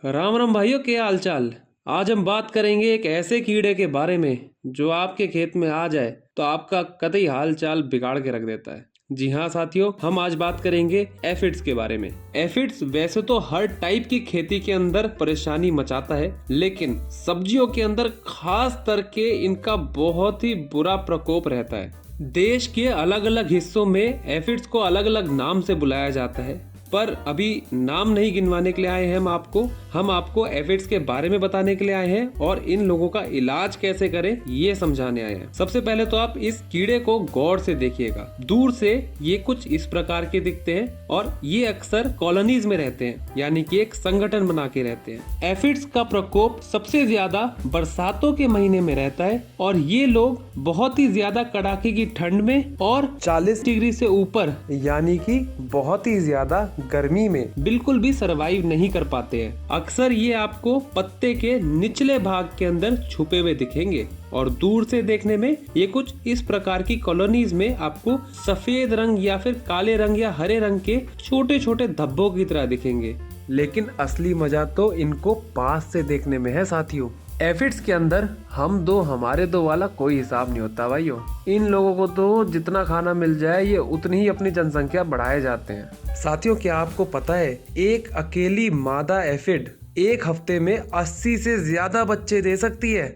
राम राम भाइयों, क्या हाल चाल। आज हम बात करेंगे एक ऐसे कीड़े के बारे में जो आपके खेत में आ जाए तो आपका कतई हाल चाल बिगाड़ के रख देता है। जी हाँ साथियों, हम आज बात करेंगे एफिड्स के बारे में। एफिड्स वैसे तो हर टाइप की खेती के अंदर परेशानी मचाता है, लेकिन सब्जियों के अंदर खास करके इनका बहुत ही बुरा प्रकोप रहता है। देश के अलग अलग हिस्सों में एफिड्स को अलग अलग नाम से बुलाया जाता है, पर अभी नाम नहीं गिनवाने के लिए आए हैं हम आपको एफिड्स के बारे में बताने के लिए आए हैं और इन लोगों का इलाज कैसे करें ये समझाने आए हैं। सबसे पहले तो आप इस कीड़े को गौर से देखिएगा। दूर से ये कुछ इस प्रकार के दिखते हैं और ये अक्सर कॉलोनीज में रहते हैं, यानी कि एक संगठन बना के रहते हैं। एफिड्स का प्रकोप सबसे ज्यादा बरसातों के महीने में रहता है और ये लोग बहुत ही ज्यादा कड़ाके की ठंड में और 40 डिग्री से ऊपर यानी कि बहुत ही ज्यादा गर्मी में बिल्कुल भी सरवाइव नहीं कर पाते हैं। अक्सर ये आपको पत्ते के निचले भाग के अंदर छुपे हुए दिखेंगे और दूर से देखने में ये कुछ इस प्रकार की कॉलोनीज में आपको सफेद रंग या फिर काले रंग या हरे रंग के छोटे छोटे धब्बों की तरह दिखेंगे। लेकिन असली मजा तो इनको पास से देखने में है साथियों। एफिड्स के अंदर हम दो हमारे दो वाला कोई हिसाब नहीं होता भाइयों। इन लोगों को तो जितना खाना मिल जाए ये उतनी ही अपनी जनसंख्या बढ़ाए जाते हैं। साथियों, क्या आपको पता है एक अकेली मादा एफिड एक हफ्ते में 80 से ज्यादा बच्चे दे सकती है।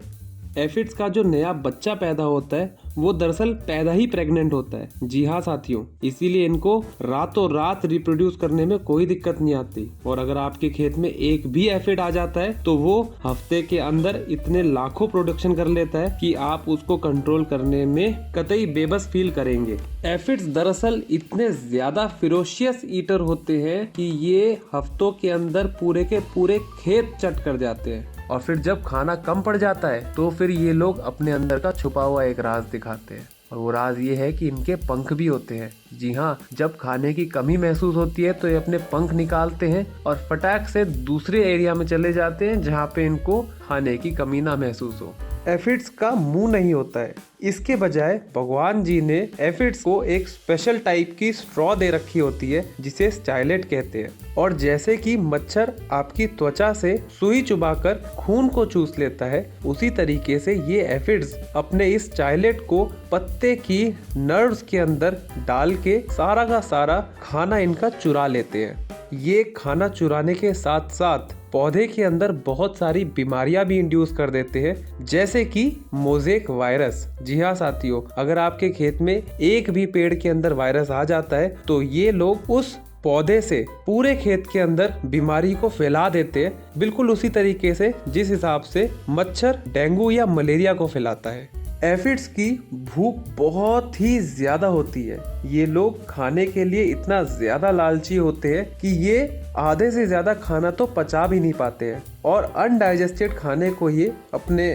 एफिड्स का जो नया बच्चा पैदा होता है वो दरअसल पैदा ही प्रेग्नेंट होता है। जी हाँ साथियों, इसीलिए इनको रातों रात रिप्रोड्यूस करने में कोई दिक्कत नहीं आती। और अगर आपके खेत में एक भी एफिड आ जाता है तो वो हफ्ते के अंदर इतने लाखों प्रोडक्शन कर लेता है कि आप उसको कंट्रोल करने में कतई बेबस फील करेंगे। एफिड्स दरअसल इतने ज्यादा फिरोशियस ईटर होते हैं कि ये हफ्तों के अंदर पूरे के पूरे खेत चट कर जाते हैं और फिर जब खाना कम पड़ जाता है तो फिर ये लोग अपने अंदर का छुपा हुआ एक राज दिखाते हैं और वो राज ये है कि इनके पंख भी होते हैं। जी हाँ, जब खाने की कमी महसूस होती है तो ये अपने पंख निकालते हैं और फटाक से दूसरे एरिया में चले जाते हैं जहाँ पे इनको खाने की कमी ना महसूस हो। एफिड्स का मुंह नहीं होता है, इसके बजाय भगवान जी ने एफिड्स को एक स्पेशल टाइप की स्ट्रॉ दे रखी होती है जिसे स्टाइलेट कहते हैं। और जैसे कि मच्छर आपकी त्वचा से सुई चुबाकर खून को चूस लेता है, उसी तरीके से ये एफिड्स अपने इस स्टाइलेट को पत्ते की नर्व्स के अंदर डाल के सारा का सारा खाना इनका चुरा लेते हैं। ये खाना चुराने के साथ साथ पौधे के अंदर बहुत सारी बीमारियां भी इंड्यूस कर देते हैं, जैसे कि मोज़ेक वायरस। जी हाँ साथियों, अगर आपके खेत में एक भी पेड़ के अंदर वायरस आ जाता है तो ये लोग उस पौधे से पूरे खेत के अंदर बीमारी को फैला देते हैं, बिल्कुल उसी तरीके से जिस हिसाब से मच्छर डेंगू या मलेरिया को फैलाता है। एफिड्स की भूख बहुत ही ज्यादा होती है। ये लोग खाने के लिए इतना ज्यादा लालची होते हैं कि ये आधे से ज्यादा खाना तो पचा भी नहीं पाते हैं और अनडाइजेस्टेड खाने को ये अपने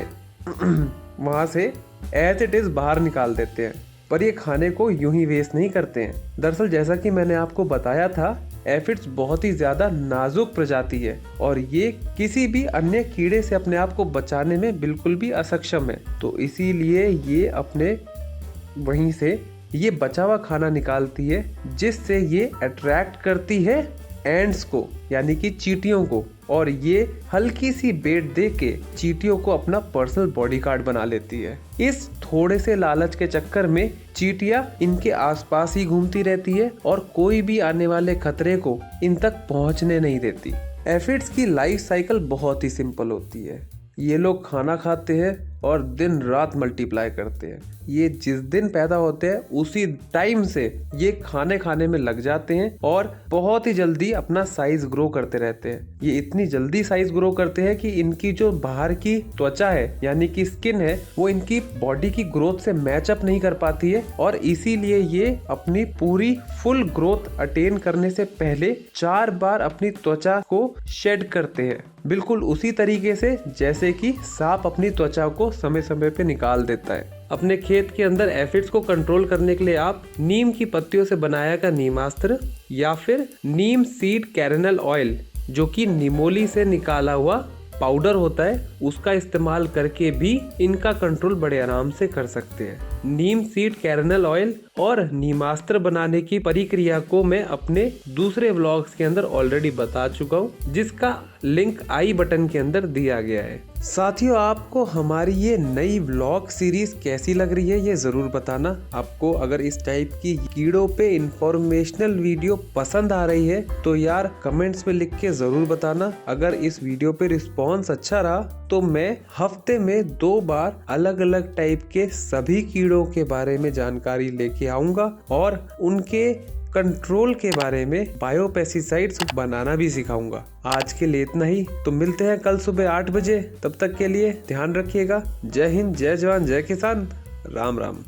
वहां से एज इट इज बाहर निकाल देते हैं। पर ये खाने को यूं ही वेस्ट नहीं करते हैं। दरअसल जैसा कि मैंने आपको बताया था, एफिड्स बहुत ही ज्यादा नाजुक प्रजाति है और ये किसी भी अन्य कीड़े से अपने आप को बचाने में बिल्कुल भी असक्षम है। तो इसीलिए ये अपने वहीं से ये बचा हुआ खाना निकालती है, जिससे ये अट्रैक्ट करती है एंड्स को, यानी कि चींटियों को, और ये हल्की सी बेट दे के चींटियों को अपना पर्सनल बॉडीगार्ड बना लेती है। इस थोड़े से लालच के चक्कर में चींटियां इनके आसपास ही घूमती रहती है और कोई भी आने वाले खतरे को इन तक पहुंचने नहीं देती। एफिड्स की लाइफ साइकिल बहुत ही सिंपल होती है। ये लोग खाना खाते हैं और दिन रात मल्टीप्लाई करते हैं। ये जिस दिन पैदा होते हैं उसी टाइम से ये खाने में लग जाते हैं और बहुत ही जल्दी अपना साइज ग्रो करते रहते हैं। ये इतनी जल्दी साइज ग्रो करते हैं कि इनकी जो बाहर की त्वचा है यानी कि स्किन है वो इनकी बॉडी की ग्रोथ से मैचअप नहीं कर पाती है और इसीलिए ये अपनी पूरी फुल ग्रोथ अटेन करने से पहले 4 बार अपनी त्वचा को शेड करते हैं, बिल्कुल उसी तरीके से जैसे कि सांप अपनी त्वचा को समय समय पे निकाल देता है। अपने खेत के अंदर एफिड्स को कंट्रोल करने के लिए आप नीम की पत्तियों से बनाया का नीमास्त्र या फिर नीम सीड कैरनल ऑयल, जो कि निमोली से निकाला हुआ पाउडर होता है, उसका इस्तेमाल करके भी इनका कंट्रोल बड़े आराम से कर सकते हैं। नीम सीड कैरनल ऑयल और नीमास्त्र बनाने की प्रक्रिया को मैं अपने दूसरे व्लॉग्स के अंदर ऑलरेडी बता चुका हूँ, जिसका लिंक आई बटन के अंदर दिया गया है। साथियों, आपको हमारी ये नई व्लॉग सीरीज कैसी लग रही है ये जरूर बताना। आपको अगर इस टाइप की कीड़ों पे इंफॉर्मेशनल वीडियो पसंद आ रही है तो यार कमेंट्स में लिख के जरूर बताना। अगर इस वीडियो पे रिस्पॉन्स अच्छा रहा तो मैं हफ्ते में 2 बार अलग अलग टाइप के सभी कीड़ों के बारे में जानकारी लेके आऊंगा और उनके कंट्रोल के बारे में बायोपेस्टिसाइड्स बनाना भी सिखाऊंगा। आज के लिए इतना ही, तो मिलते हैं कल सुबह 8 बजे। तब तक के लिए ध्यान रखिएगा। जय हिंद, जय जवान, जय किसान, राम राम।